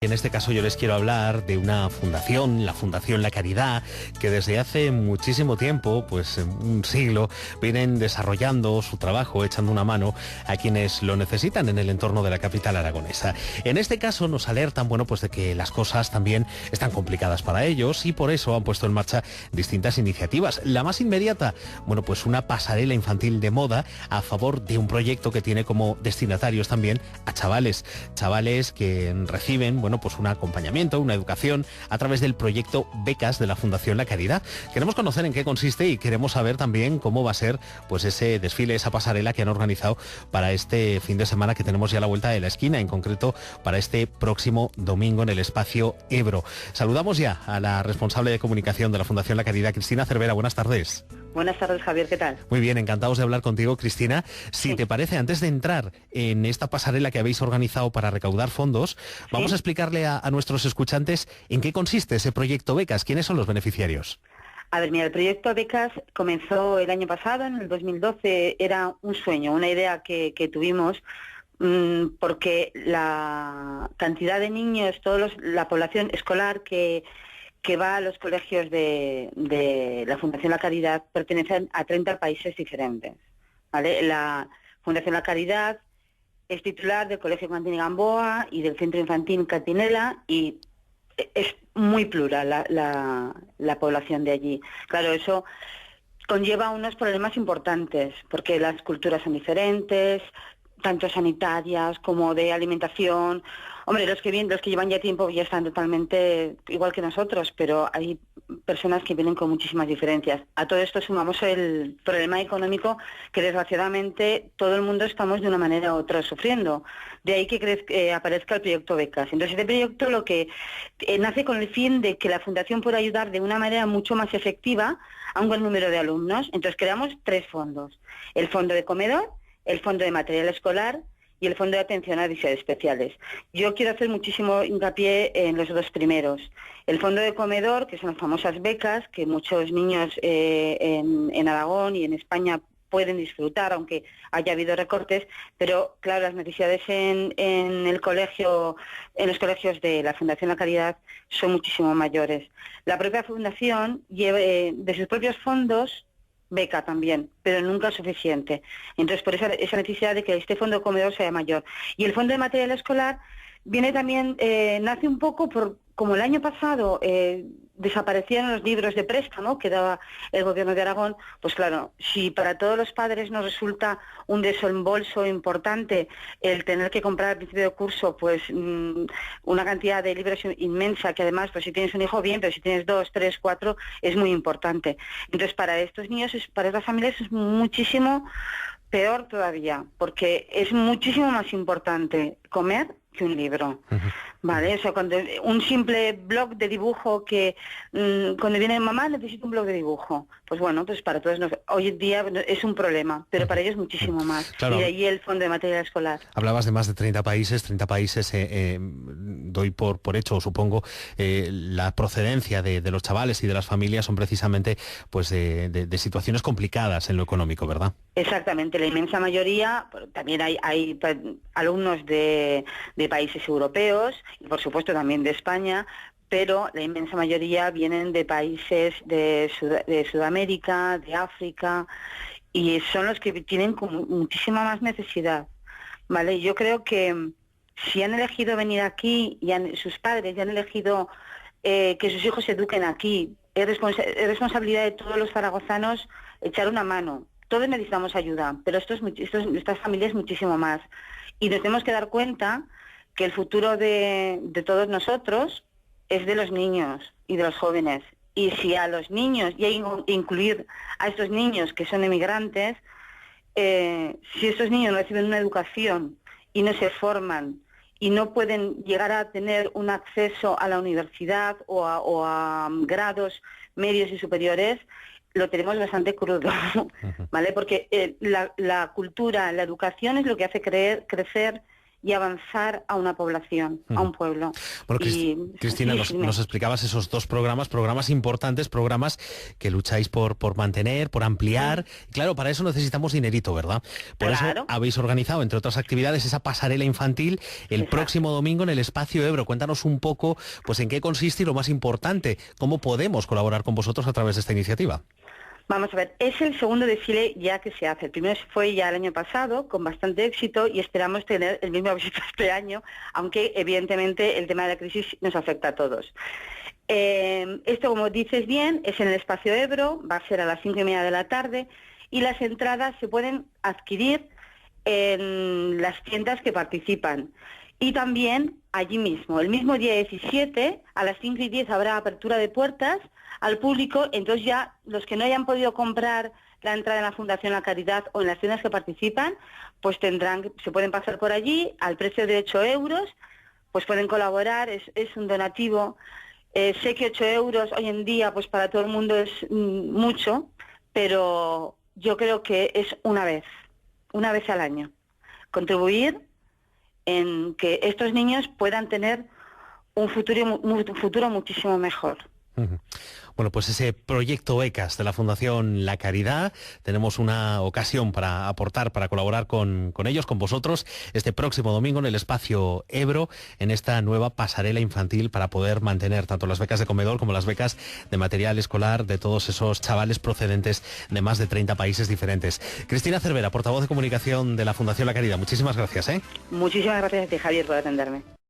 En este caso yo les quiero hablar de una fundación, la Fundación La Caridad, que desde hace muchísimo tiempo, pues un siglo, vienen desarrollando su trabajo, echando una mano a quienes lo necesitan en el entorno de la capital aragonesa. En este caso nos alertan, pues de que las cosas también están complicadas para ellos y por eso han puesto en marcha distintas iniciativas. La más inmediata, pues una pasarela infantil de moda a favor de un proyecto que tiene como destinatarios también a chavales que reciben, pues un acompañamiento, una educación a través del proyecto Becas de la Fundación La Caridad. Queremos conocer en qué consiste y queremos saber también cómo va a ser ese desfile, esa pasarela que han organizado para este fin de semana que tenemos ya a la vuelta de la esquina, en concreto para este próximo domingo en el espacio Ebro. Saludamos ya a la responsable de comunicación de la Fundación La Caridad, Cristina Cervera. Buenas tardes. Buenas tardes, Javier, ¿qué tal? Muy bien, encantados de hablar contigo, Cristina. Si te parece, antes de entrar en esta pasarela que habéis organizado para recaudar fondos, vamos a explicarle a nuestros escuchantes en qué consiste ese proyecto Becas, quiénes son los beneficiarios. A ver, mira, el proyecto Becas comenzó el año pasado, en el 2012, era un sueño, una idea que tuvimos, porque la cantidad de niños, la población escolar que va a los colegios de la Fundación La Caridad pertenecen a 30 países diferentes, ¿vale? La Fundación La Caridad es titular del Colegio Infantil Gamboa y del Centro Infantil Catinela y es muy plural la población de allí. Claro, eso conlleva unos problemas importantes porque las culturas son diferentes, tanto sanitarias como de alimentación. Hombre, los que llevan ya tiempo ya están totalmente igual que nosotros, pero hay personas que vienen con muchísimas diferencias. A todo esto sumamos el problema económico que desgraciadamente todo el mundo estamos de una manera u otra sufriendo. De ahí que aparezca el proyecto Becas. Entonces, este proyecto lo que nace con el fin de que la Fundación pueda ayudar de una manera mucho más efectiva a un buen número de alumnos. Entonces, creamos 3 fondos. El fondo de comedor, el fondo de material escolar y el fondo de atención a necesidades especiales. Yo quiero hacer muchísimo hincapié en los 2 primeros. El fondo de comedor, que son las famosas becas, que muchos niños en Aragón y en España pueden disfrutar, aunque haya habido recortes, pero claro, las necesidades en los colegios de la Fundación La Caridad son muchísimo mayores. La propia Fundación lleva de sus propios fondos beca también, pero nunca suficiente. Entonces, por esa necesidad de que este fondo de comedor sea mayor. Y el fondo de material escolar viene también, nace un poco como el año pasado desaparecieron los libros de préstamo que daba el gobierno de Aragón, pues claro, si para todos los padres nos resulta un desembolso importante el tener que comprar al principio de curso pues una cantidad de libros inmensa, que además pues si tienes un hijo bien, pero si tienes 2, 3, 4 es muy importante. Entonces para estos niños, para estas familias es muchísimo peor todavía, porque es muchísimo más importante comer que un libro, ¿vale? O sea, cuando un simple blog de dibujo que cuando viene mamá necesito un blog de dibujo, pues bueno, pues para todos hoy en día es un problema, pero para ellos muchísimo más. Claro. Y de ahí el fondo de material escolar. Hablabas de más de 30 países, doy por hecho, supongo, la procedencia de los chavales y de las familias son precisamente pues de situaciones complicadas en lo económico, ¿verdad? Exactamente, la inmensa mayoría, también hay alumnos de países europeos y por supuesto también de España, pero la inmensa mayoría vienen de países de Sudamérica, de África, y son los que tienen muchísima más necesidad, ¿vale? Yo creo que si han elegido venir aquí y sus padres ya han elegido que sus hijos se eduquen aquí, es responsabilidad de todos los zaragozanos echar una mano. Todos necesitamos ayuda, pero estas familias muchísimo más. Y nos tenemos que dar cuenta que el futuro de todos nosotros es de los niños y de los jóvenes. Y si a los niños, y hay que incluir a estos niños que son emigrantes, si estos niños no reciben una educación y no se forman y no pueden llegar a tener un acceso a la universidad o a grados medios y superiores, lo tenemos bastante crudo, ¿vale? Porque la cultura, la educación es lo que hace crecer y avanzar a una población, a un pueblo. Bueno, Cristina, nos explicabas esos dos programas importantes, programas que lucháis por mantener, por ampliar. Claro, para eso necesitamos dinerito, ¿verdad? Por eso habéis organizado, entre otras actividades, esa pasarela infantil el próximo domingo en el Espacio Ebro. Cuéntanos un poco, pues, en qué consiste y, lo más importante, cómo podemos colaborar con vosotros a través de esta iniciativa. Vamos a ver, es el segundo desfile ya que se hace. El primero fue ya el año pasado, con bastante éxito, y esperamos tener el mismo éxito este año, aunque evidentemente el tema de la crisis nos afecta a todos. Esto, como dices bien, es en el Espacio Ebro, va a ser a las 5:30 de la tarde, y las entradas se pueden adquirir en las tiendas que participan. Y también allí mismo, el mismo día 17, a las 5:10 habrá apertura de puertas al público. Entonces ya los que no hayan podido comprar la entrada en la Fundación La Caridad o en las tiendas que participan, pues se pueden pasar por allí al precio de 8 euros, pues pueden colaborar, es un donativo. Sé que 8 euros hoy en día pues para todo el mundo es mucho, pero yo creo que es una vez al año. Contribuir en que estos niños puedan tener un futuro muchísimo mejor. Bueno, pues ese proyecto ECAS de la Fundación La Caridad, tenemos una ocasión para aportar, para colaborar con ellos, con vosotros, este próximo domingo en el Espacio Ebro, en esta nueva pasarela infantil para poder mantener tanto las becas de comedor como las becas de material escolar de todos esos chavales procedentes de más de 30 países diferentes. Cristina Cervera, portavoz de comunicación de la Fundación La Caridad, muchísimas gracias. Muchísimas gracias a ti, Javier, por atenderme.